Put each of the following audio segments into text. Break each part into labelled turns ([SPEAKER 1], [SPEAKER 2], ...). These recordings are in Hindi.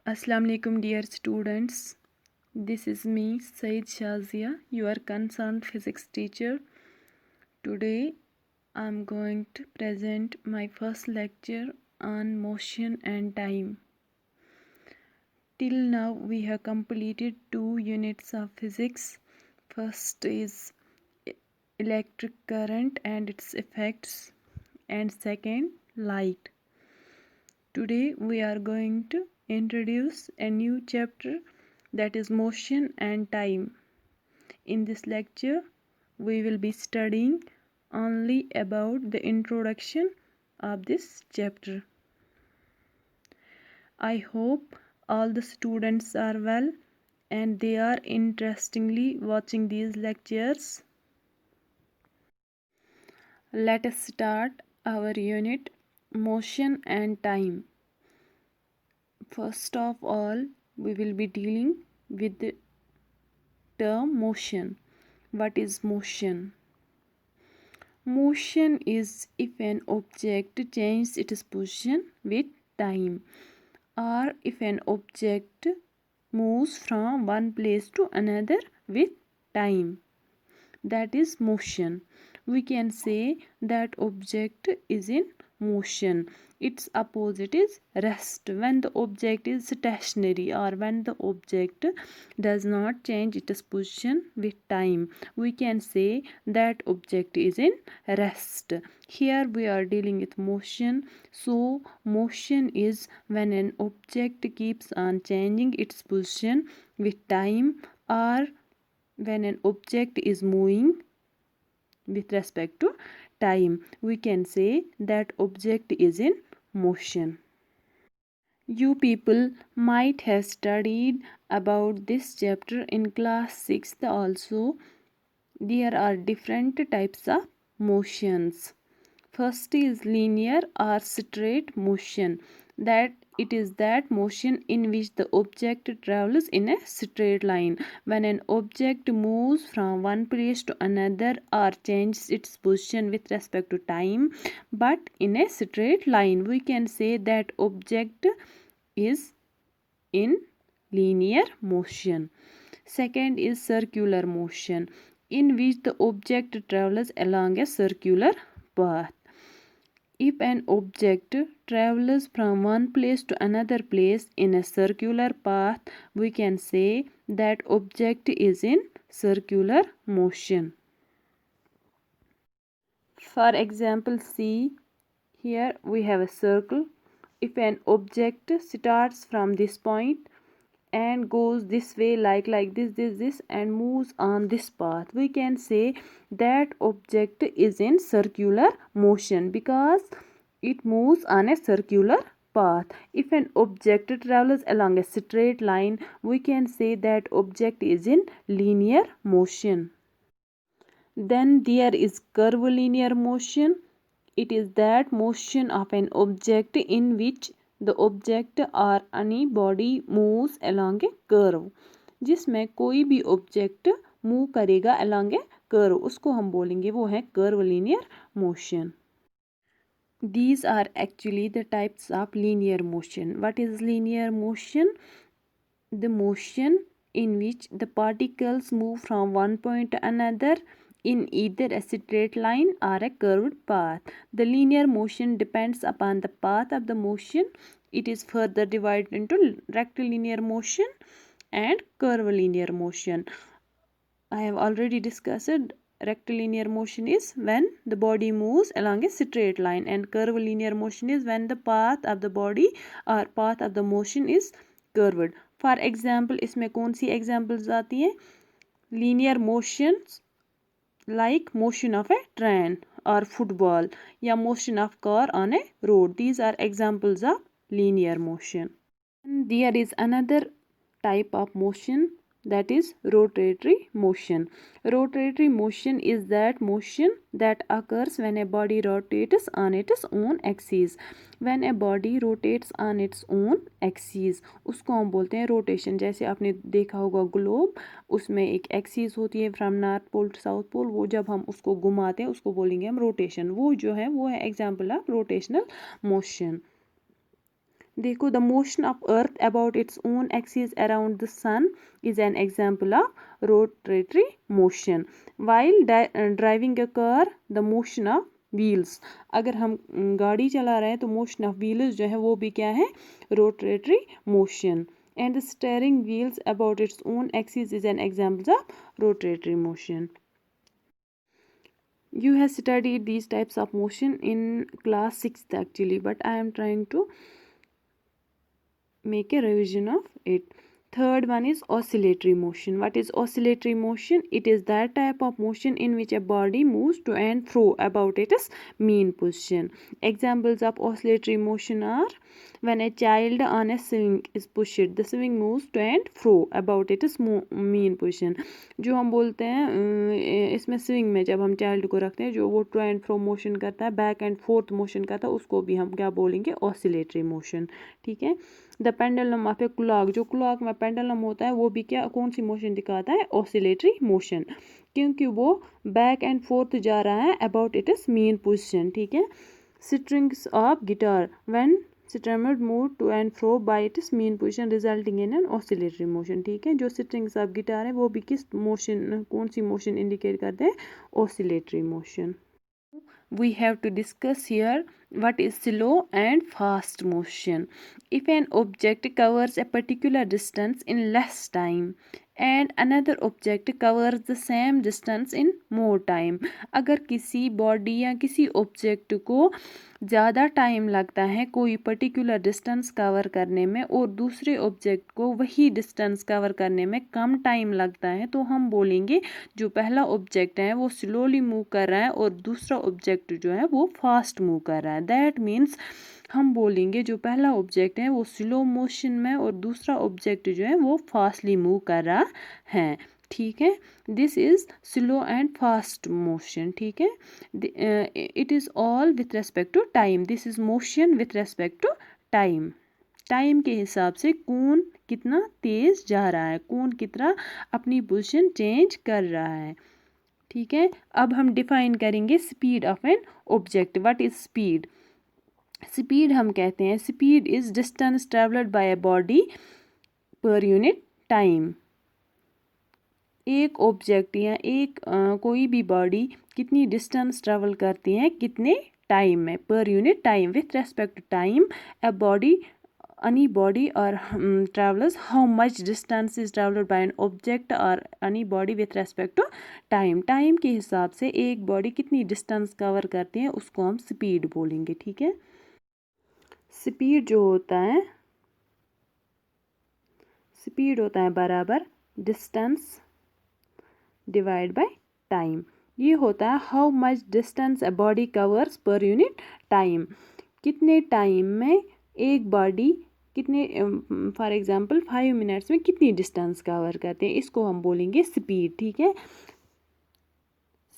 [SPEAKER 1] Assalamu alaikum dear students. This is me Said Shazia, your concerned physics teacher. Today I am going to present my first lecture on motion and time. Till now we have completed 2 units of physics. First is electric current and its effects, and second light. Today we are going to introduce a new chapter, that is motion and time. In this lecture we will be studying only about the introduction of this chapter. I hope all the students are well and they are interestingly watching these lectures. Let us start our unit motion and time. First of all, we will be dealing with the term motion. What is motion? Motion is if an object changes its position with time, or if an object moves from one place to another with time. That is motion. We can say that object is in motion. Its opposite is rest. When the object is stationary or when the object does not change its position with time, we can say that object is in rest. Here we are dealing with motion. So motion is when an object keeps on changing its position with time, or when an object is moving with respect to time. We can say that object is in motion. You people might have studied about this chapter in class 6th also. There are different types of motions. First is linear or straight motion. That it is that motion in which the object travels in a straight line. When an object moves from one place to another or changes its position with respect to time, but in a straight line, we can say that object is in linear motion. Second is circular motion, in which the object travels along a circular path. If an object travels from one place to another place in a circular path, we can say that object is in circular motion. For example, see, here we have a circle. If an object starts from this point and goes this way like this and moves on this path, we can say that object is in circular motion because it moves on a circular path. If an object travels along a straight line, we can say that object is in linear motion. Then there is curvilinear motion. It is that motion of an object in which the object or any body moves along a curve. जिसमें कोई भी object move करेगा along a curve, उसको हम बोलेंगे वो है curvilinear motion. These are actually the types of linear motion. What is linear motion? The motion in which the particles move from one point to another in either a straight line or a curved path. The linear motion depends upon the path of the motion. It is further divided into rectilinear motion and curvilinear motion. I have already discussed rectilinear motion is when the body moves along a straight line, and curvilinear motion is when the path of the body or path of the motion is curved. For example, इसमें कौन सी examples आती हैं? Linear motions like motion of a train or football या motion of car on a road. These are examples of linear motion. And there is another type of motion, that is rotatory motion. Rotatory motion is that motion that occurs when a body rotates on its own axis. When a body rotates on its own axis, उसको हम बोलते हैं रोटेशन. जैसे आपने देखा होगा ग्लोब, उसमें एक एक्सिस होती है from north pole to south pole. वो जब हम उसको घुमाते हैं उसको बोलेंगे हम रोटेशन. वो जो है वो है एग्जाम्पल ऑफ रोटेशनल मोशन. देखो, the motion of earth about its own axis around the sun is an example of rotary motion. While driving a car, the motion of wheels. अगर हम गाड़ी चला रहे हैं तो मोशन ऑफ व्हील्स जो है वो भी क्या है, rotary motion. And the steering wheels about its own axis is an example of rotary motion. You have studied these types of motion in class 6th actually, but I am trying to make a revision of it. Third one is oscillatory motion. What is oscillatory motion? It is that type of motion in which a body moves to and fro about its mean position. Examples of oscillatory motion are when a child on a swing is pushed, the swing moves to and fro about its mean position. जो हम बोलते हैं इसमें स्विंग में जब हम चाइल्ड को रखते हैं, जो वो टू एंड फ्रो मोशन करता है, बैक एंड फोर्थ मोशन करता है, उसको भी हम क्या बोलेंगे, ऑसिलेटरी मोशन. ठीक है. The pendulum of a clock, जो क्लॉक में पेंडुलम होता है वो भी क्या, कौन सी मोशन दिखाता है, ऑसिलेटरी मोशन, क्योंकि वो बैक एंड फोर्थ जा रहा है about it is mean position. ठीक है. Strings of guitar when strummed move to and fro by its mean position resulting in an oscillatory motion. ठीक है. जो स्ट्रिंग्स ऑफ गिटार है वो भी किस मोशन, कौन सी मोशन इंडिकेट करते हैं, oscillatory motion. We have to discuss here what is slow and fast motion. If an object covers a particular distance in less time and another object covers the same distance in more time, अगर किसी बॉडी या किसी ऑब्जेक्ट को ज़्यादा टाइम लगता है कोई पर्टिकुलर डिस्टेंस कवर करने में और दूसरे ऑब्जेक्ट को वही डिस्टेंस कवर करने में कम टाइम लगता है, तो हम बोलेंगे जो पहला ऑब्जेक्ट है वो स्लोली मूव कर रहा है और दूसरा ऑब्जेक्ट जो है वो फास्ट मूव कर रहा है. दैट मीन्स हम बोलेंगे जो पहला ऑब्जेक्ट है वो स्लो मोशन में और दूसरा ऑब्जेक्ट जो है वो फास्टली मूव कर रहा है. ठीक है. This is slow and fast motion. ठीक है. It is all with respect to time. This is motion with respect to time. Time के हिसाब से कौन कितना तेज जा रहा है, कौन कितना अपनी पोजीशन चेंज कर रहा है. ठीक है. अब हम डिफाइन करेंगे speed of an object. What is speed? Speed हम कहते हैं, speed is distance travelled by a body पर यूनिट टाइम. एक ऑब्जेक्ट या एक कोई भी बॉडी कितनी डिस्टेंस ट्रेवल करती है, कितने टाइम में, per unit time. With respect to time a body, any body or travels how much distance is traveled by an object or any body with respect to time. Time के हिसाब से एक बॉडी कितनी डिस्टेंस कवर करती है उसको हम स्पीड बोलेंगे. ठीक है. स्पीड जो होता है, स्पीड होता है बराबर डिस्टेंस डिवाइड बाय टाइम. ये होता है how much distance a body covers पर यूनिट टाइम. कितने टाइम में एक बॉडी कितने, फॉर एग्जांपल 5 मिनट्स में कितनी डिस्टेंस कवर करते हैं, इसको हम बोलेंगे स्पीड. ठीक है.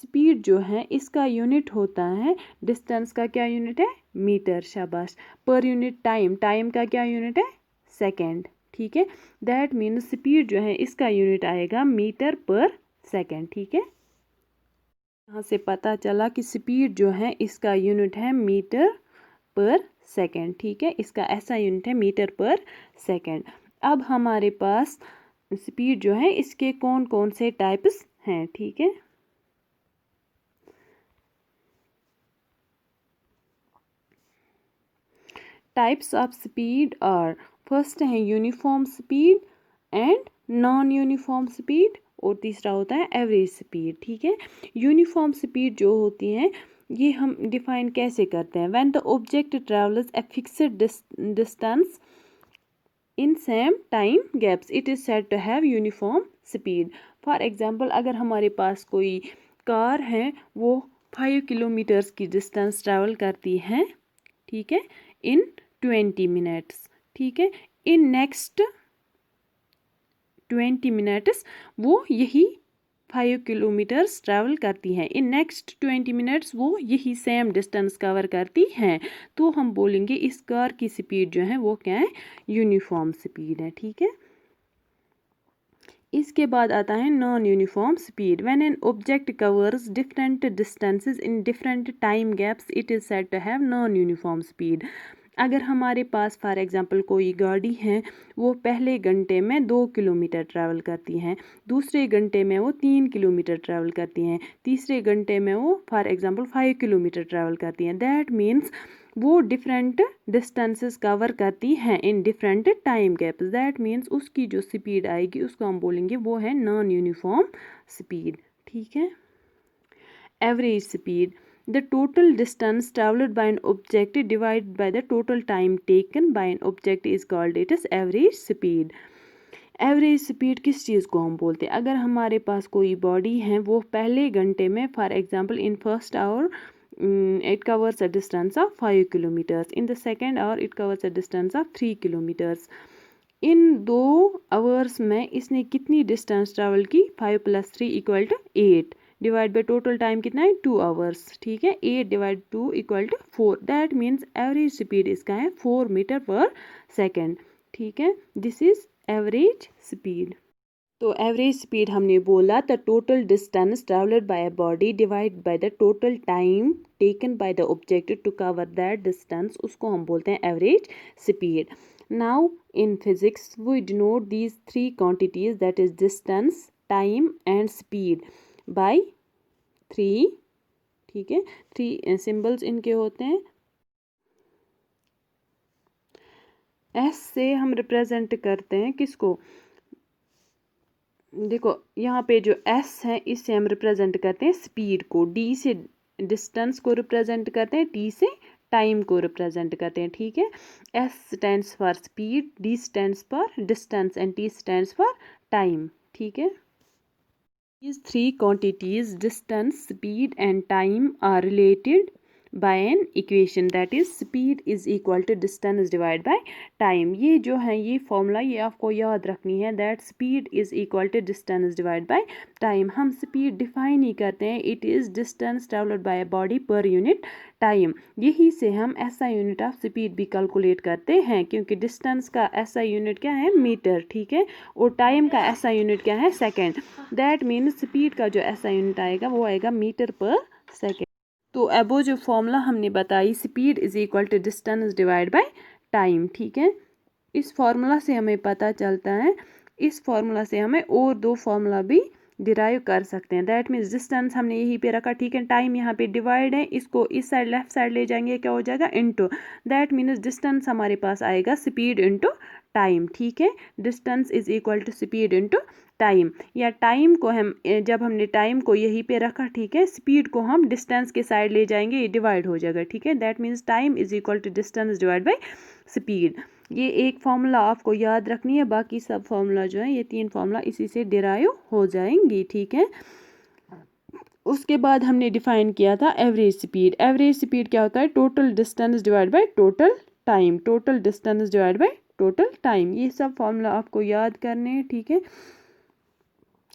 [SPEAKER 1] स्पीड जो है इसका यूनिट होता है, डिस्टेंस का क्या यूनिट है, मीटर. शाबाश. पर यूनिट टाइम, टाइम का क्या यूनिट है, सेकेंड. ठीक है. दैट मीन्स स्पीड जो है इसका यूनिट आएगा मीटर पर सेकेंड. ठीक है. यहाँ से पता चला कि स्पीड जो है इसका यूनिट है मीटर पर सेकेंड. ठीक है. इसका ऐसा यूनिट है मीटर पर सेकेंड. अब हमारे पास स्पीड जो है इसके कौन कौन से टाइप्स हैं. ठीक है. टाइप्स ऑफ स्पीड और फर्स्ट है uniform speed and non uniform speed और तीसरा होता है एवरेज स्पीड. ठीक है. यूनिफॉर्म स्पीड जो होती है ये हम डिफाइन कैसे करते हैं, when the object travels a fixed distance in same time gaps it is said to have uniform speed. For example अगर हमारे पास कोई कार है वो 5 किलोमीटर्स की डिस्टेंस ट्रैवल करती है. ठीक है. इन 20 मिनट्स. ठीक है. इन नेक्स्ट 20 मिनट्स वो यही 5 किलोमीटर्स ट्रैवल करती हैं. इन नेक्स्ट 20 मिनट्स वो यही सेम डिस्टेंस कवर करती हैं. तो हम बोलेंगे इस कार की स्पीड जो है वो क्या है, यूनिफॉर्म स्पीड है. ठीक है. इसके बाद आता है non uniform speed. When an object covers different distances in different time gaps it is said to have non uniform speed. अगर हमारे पास फॉर एग्जांपल कोई गाड़ी है, वो पहले घंटे में 2 किलोमीटर ट्रैवल करती हैं, दूसरे घंटे में वो 3 किलोमीटर ट्रैवल करती हैं, तीसरे घंटे में वो फॉर एग्जांपल 5 किलोमीटर ट्रैवल करती हैं, दैट मीन्स वो डिफरेंट डिस्टेंसेस कवर करती हैं इन different time gaps. That means उसकी जो स्पीड आएगी उसको हम बोलेंगे वो है नॉन यूनिफॉर्म स्पीड। ठीक है। Average speed, the total distance traveled by an object divided by the total time taken by an object is called it as average speed। Average speed किस चीज़ को हम बोलते हैं? अगर हमारे पास कोई बॉडी है, वो पहले घंटे में for example in first hour it covers a distance of 5 kilometers, in the second hour it covers a distance of 3 kilometers। In 2 hours में इसने कितनी डिस्टेंस ट्रैवल की? 5 + 3 = 8 डिवाइड बाई टोटल टाइम कितना है? 2 आवर्स। ठीक है। 8 / 2 = 4। दैट मीन्स एवरेज स्पीड इसका है 4 मीटर पर सेकेंड। ठीक है। This is average speed. तो एवरेज स्पीड हमने बोला the total distance travelled by a body divide by the total time taken by the object to cover that distance, उसको हम बोलते हैं average speed. Now in physics we denote these 3 quantities, that is distance, time and speed by 3। ठीक है। 3 सिंबल्स इनके होते हैं। एस से हम रिप्रेजेंट करते हैं किसको? देखो यहाँ पे जो एस है इससे हम रिप्रेजेंट करते हैं स्पीड को, डी से डिस्टेंस को रिप्रेजेंट करते हैं, टी से टाइम को रिप्रेजेंट करते हैं। ठीक है। S stands for speed, D stands for distance and T stands for time. ठीक है। These 3 quantities, distance, speed and time, are related by an equation, that is speed is equal to distance divided by time। ये जो है ये फॉर्मूला ये आपको याद रखनी है, that speed is equal to distance divided by time। हम स्पीड डिफाइन ही करते हैं, it is distance traveled by a body per unit time. यही से हम SI यूनिट ऑफ स्पीड भी कैलकुलेट करते हैं, क्योंकि डिस्टेंस का SI यूनिट क्या है? मीटर। ठीक है। और टाइम का SI यूनिट क्या है? सेकेंड। दैट मीन्स स्पीड का जो SI यूनिट आएगा वो आएगा मीटर पर सेकेंड। तो अब वो जो फॉर्मूला हमने बताई, speed is equal to distance divide by time. ठीक है। इस फॉर्मूला से हमें पता चलता है, इस फॉर्मूला से हमें और 2 फॉर्मूला भी डिराइव कर सकते हैं। दैट मीन्स डिस्टेंस हमने यहीं पे रखा। ठीक है। टाइम यहाँ पे डिवाइड है, इसको इस साइड लेफ्ट साइड ले जाएंगे, क्या हो जाएगा? इनटू। दैट मीन्स डिस्टेंस हमारे पास आएगा स्पीड इनटू टाइम। ठीक है। Distance is equal to speed into time. या टाइम को हम जब हमने टाइम को यहीं पे रखा, ठीक है, स्पीड को हम डिस्टेंस के साइड ले जाएंगे, ये डिवाइड हो जाएगा। ठीक है। That means time is equal to distance divide by speed. ये एक फॉर्मूला आपको याद रखनी है, बाकी सब फॉर्मूला जो है ये 3 फॉर्मूला इसी से डिराइव हो जाएंगी। ठीक है। उसके बाद हमने डिफाइन किया था एवरेज स्पीड। एवरेज स्पीड क्या होता है? Total distance divide by total time, total distance divide by total time. ये सब फॉर्मूला आपको याद करने हैं। ठीक है।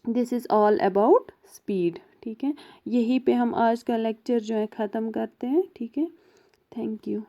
[SPEAKER 1] This is all about speed. ठीक है। यहीं पे हम आज का लेक्चर जो है ख़त्म करते हैं। ठीक है। Thank you.